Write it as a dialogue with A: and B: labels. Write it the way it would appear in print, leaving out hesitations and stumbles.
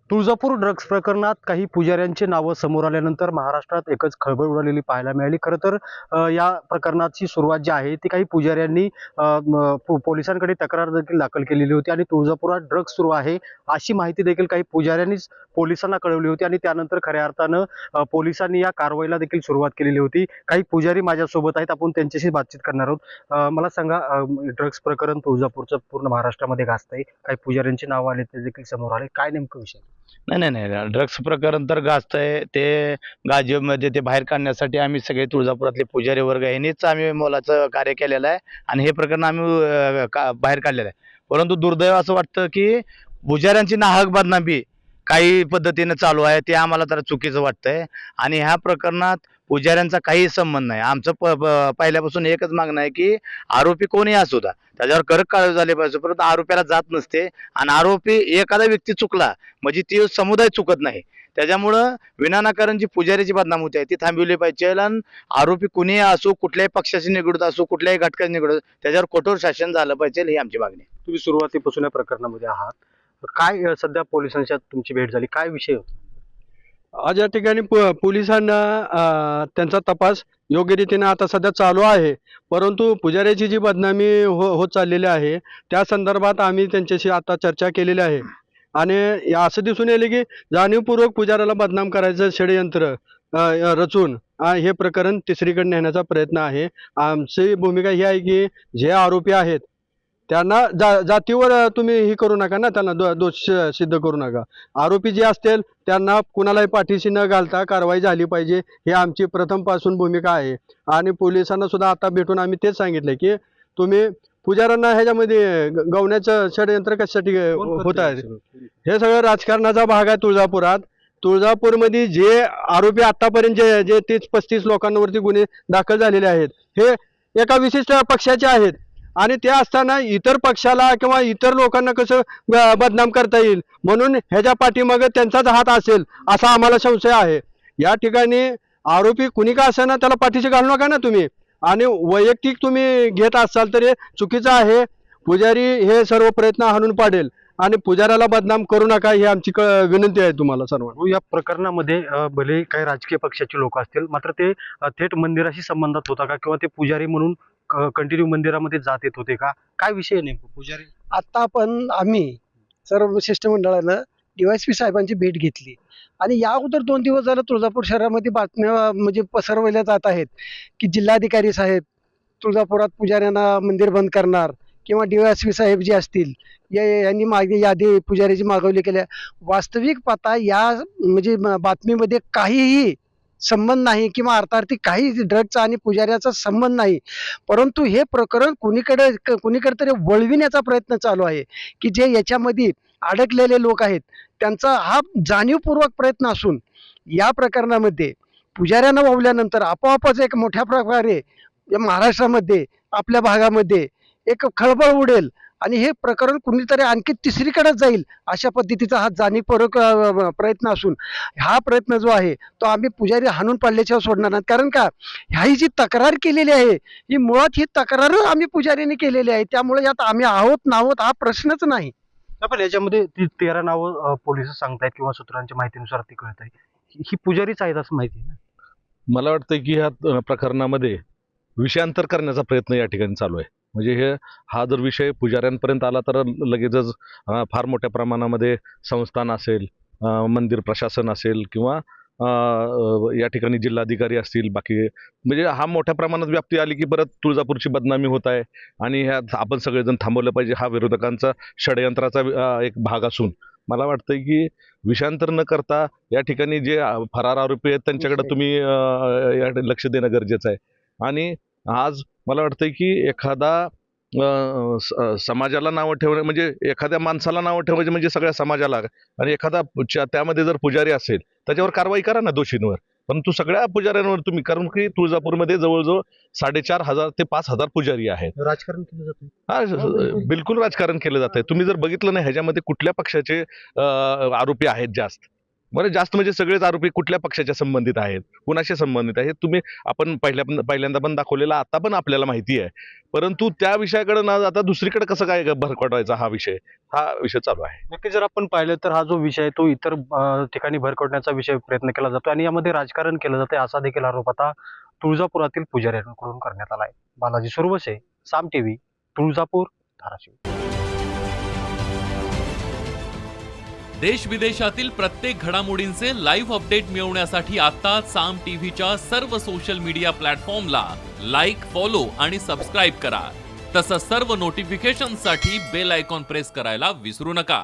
A: Tuljapur drugs प्रकरणात काही पुजाऱ्यांची नावं समोर आल्यानंतर महाराष्ट्रात एकच खळबळ उडालेली पाहायला मिळाली. खरं तर या प्रकरणाची सुरुवात जी आहे ती काही पुजाऱ्यांनी पोलिसांकडे तक्रार देखील दाखल केलेली होती आणि तुळजापुरात ड्रग्ज सुरू आहे अशी माहिती देखील काही पुजाऱ्यांनीच पोलिसांना कळवली होती आणि त्यानंतर खऱ्या अर्थानं पोलिसांनी या कारवाईला देखील सुरुवात केलेली होती. काही पुजारी माझ्यासोबत आहेत, आपण त्यांच्याशी बातचीत करणार आहोत. मला सांगा, ड्रग्ज प्रकरण तुळजापूरचं पूर्ण महाराष्ट्रामध्ये गाजतंय, काही पुजाऱ्यांची नावं आले ते देखील समोर आले, काय नेमकं विषय?
B: नाही. ड्रग्स प्रकरण तर गाजतंय. ते गाजीवमध्ये ते बाहेर काढण्यासाठी आम्ही सगळे तुळजापुरातले पुजारी वर्ग यांनीच आम्ही मोलाचं कार्य केलेलं आहे आणि हे प्रकरण आम्ही बाहेर काढलेलं आहे. परंतु दुर्दैव असं वाटतं की पुजाऱ्यांची नाहक बदनामी काही पद्धतीनं चालू आहे, ते आम्हाला जरा चुकीचं वाटतंय. आणि ह्या प्रकरणात पुजाऱ्यांचा काही संबंध नाही. आमचं पहिल्यापासून एकच मागणं आहे की आरोपी कोणी असू द्या, त्याच्यावर कडक कारवाई झाली पाहिजे. परंतु आरोपीला जात नसते आणि आरोपी एखादा व्यक्ती चुकला म्हणजे ती समुदाय चुकत नाही. त्याच्यामुळं विनाकारण जी पुजारीची बदनामी होते ती थांबवली पाहिजे आणि आरोपी कुणीही असो, कुठल्याही पक्षाशी निगडीत असो, कुठल्याही घटकाशी निगडीत, त्याच्यावर कठोर शासन झालं पाहिजे, ही आमची मागणी आहे.
A: तुम्ही सुरुवातीपासून या प्रकरणामध्ये आहात, काय सध्या पोलिसांच्या तुमची भेट झाली, काय विषय होता?
C: आज या ठिकाणी पोलिसांना त्यांचा तपास योग्य रीतीने आता सध्या चालू आहे. परंतु पुजाऱ्याची जी बदनामी होत चाललेली आहे त्या संदर्भात आम्ही त्यांच्याशी आता चर्चा केलेली आहे आणि असं दिसून येईल की जाणीवपूर्वक पुजाऱ्याला बदनाम करायचं षडयंत्र रचून हे प्रकरण तिसरीकडे नेण्याचा प्रयत्न आहे. आमची भूमिका ही आहे की जे आरोपी आहेत त्यांना जातीवर तुम्ही हे करू नका ना, त्यांना दोष सिद्ध करू नका. आरोपी जे असतील त्यांना कुणालाही पाठीशी न घालता कारवाई झाली पाहिजे, ही आमची प्रथमपासून भूमिका आहे. आणि पोलिसांना सुद्धा आता भेटून आम्ही तेच सांगितलं की तुम्ही पुजाऱ्यांना ह्याच्यामध्ये गवण्याचं षडयंत्र कशासाठी होत आहे, हे सगळं राजकारणाचा भाग आहे. तुळजापूरमध्ये जे आरोपी आतापर्यंत जे 30-35 लोकांवरती गुन्हे दाखल झालेले आहेत हे एका विशिष्ट पक्षाचे आहेत आणि ते असताना इतर पक्षाला किंवा इतर लोकांना कसं बदनाम करता येईल, म्हणून ह्याच्या पाठीमागे त्यांचाच हात असेल असा आम्हाला संशय आहे. या ठिकाणी आरोपी कुणी का असेना त्याला पाठीशी घालू नका ना तुम्ही, आणि वैयक्तिक तुम्ही घेत असाल तर हे चुकीचं आहे. पुजारी हे सर्व प्रयत्न हाणून पाडेल आणि पुजाऱ्याला बदनाम करू नका, ही आमची विनंती आहे तुम्हाला सर्वांना.
A: या प्रकरणामध्ये भले काही राजकीय पक्षाचे लोक असतील, मात्र ते थेट मंदिराशी संबंधात होता का, किंवा ते पुजारी म्हणून कंटिन्यू मंदिरामध्ये जात येत होते का, काय विषय नेमकं पुजारी?
D: आता आम्ही सर्व शिष्टमंडळानं DYSP साहेबांची भेट घेतली आणि या अगोदर 2 दिवस झालं तुळजापूर शहरामध्ये बातम्या म्हणजे पसरवल्या जात आहेत की जिल्हाधिकारी साहेब तुळजापुरात पुजाऱ्यांना मंदिर बंद करणार किंवा DYSP साहेब जे असतील यांनी मागे यादी पुजारीची मागवली केल्या. वास्तविक पाहता या म्हणजे बातमीमध्ये काहीही संबंध नाही किंवा अर्थार्थी काही ड्रग्जचा आणि पुजाऱ्याचा संबंध नाही. परंतु हे प्रकरण कुणीकडे तरी वळविण्याचा प्रयत्न चालू आहे की जे याच्यामध्ये अडकलेले लोक आहेत त्यांचा हा जाणीवपूर्वक प्रयत्न असून या प्रकरणामध्ये पुजाऱ्यांना वावल्यानंतर आपोआपच एक मोठ्या प्रकारे या महाराष्ट्रामध्ये आपल्या भागामध्ये एक खळबळ उडेल आणि हे प्रकरण कुणीतरी आणखी तिसरीकडे जाईल अशा पद्धतीचा हा जाणीवपूर्वक प्रयत्न असून हा प्रयत्न जो आहे तो आम्ही पुजारी हाणून पाडल्याशिवाय सोडणार नाही. कारण का ह्याही जी तक्रार केलेली आहे ही मुळात ही तक्रार आम्ही पुजारीने केलेली आहे, त्यामुळे यात आम्ही आहोत नाहोत हा प्रश्नच नाही.
A: पण याच्यामध्ये ती 13 नावं पोलिस सांगतायत किंवा सूत्रांच्या माहितीनुसार ती कळत आहे, ही पुजारीच आहेत असं माहिती आहे ना.
E: मला वाटतं की ह्या प्रकरणामध्ये विषयांतर करण्याचा प्रयत्न या ठिकाणी चालू आहे. म्हणजे हा जर विषय पुजाऱ्यांपर्यंत आला तर लगेचच फार मोठ्या प्रमाणामध्ये संस्थान असेल, मंदिर प्रशासन असेल किंवा या ठिकाणी जिल्हाधिकारी असतील, बाकी म्हणजे हा मोठ्या प्रमाणात व्याप्ती आली की परत तुळजापूरची बदनामी होत आहे आणि ह्या आपण सगळेजण थांबवलं पाहिजे. हा विरोधकांचा षडयंत्राचा एक भाग असून मला वाटतं की विषयांतर न करता या ठिकाणी जे फरार आरोपी आहेत त्यांच्याकडे तुम्ही लक्ष देणं गरजेचं आहे. आणि आज मला वाटतं की एखादा समाजाला नावं ठेवणं म्हणजे एखाद्या माणसाला नावं ठेवायचे म्हणजे सगळ्या समाजाला, आणि एखादा त्यामध्ये जर पुजारी असेल त्याच्यावर कारवाई करा ना दोषींवर, परंतु सगळ्या पुजाऱ्यांवर तुम्ही, कारण की तुळजापूरमध्ये जवळजवळ 4,500 ते 5,000 पुजारी आहेत.
A: राजकारण केलं जातं.
E: हा, बिलकुल राजकारण केलं जात आहे. तुम्ही जर बघितलं नाही ह्याच्यामध्ये कुठल्या पक्षाचे आरोपी आहेत जास्त, बरं जास्त म्हणजे सगळेच आरोपी कुठल्या पक्षाच्या संबंधित आहेत, कुणाशी संबंधित आहेत, आपण पहिल्यांदा पण दाखवलेला, आता पण आपल्याला माहिती आहे. परंतु त्या विषयाकडे न जाता दुसरीकडे कसं काय भरकटायचा हा विषय चालू आहे.
A: नक्की जर आपण पाहिलं तर हा जो विषय आहे तो इतर ठिकाणी भरकटण्याचा विषय प्रयत्न केला जातो आणि यामध्ये राजकारण केलं जाते असा देखील आरोप आता तुळजापुरातील पुजाऱ्यांकडून करण्यात आला आहे. बालाजी सुरवसे, साम टीव्ही, तुळजापूर, धाराशिव.
F: देश विदेशातील प्रत्येक घडामोडींचे लाईव्ह अपडेट मिळवण्यासाठी आता साम टीव्हीच्या सर्व सोशल मीडिया प्लॅटफॉर्मला लाईक, फॉलो आणि सबस्क्राईब करा. तसंच सर्व नोटिफिकेशनसाठी बेल आयकॉन प्रेस करायला विसरू नका.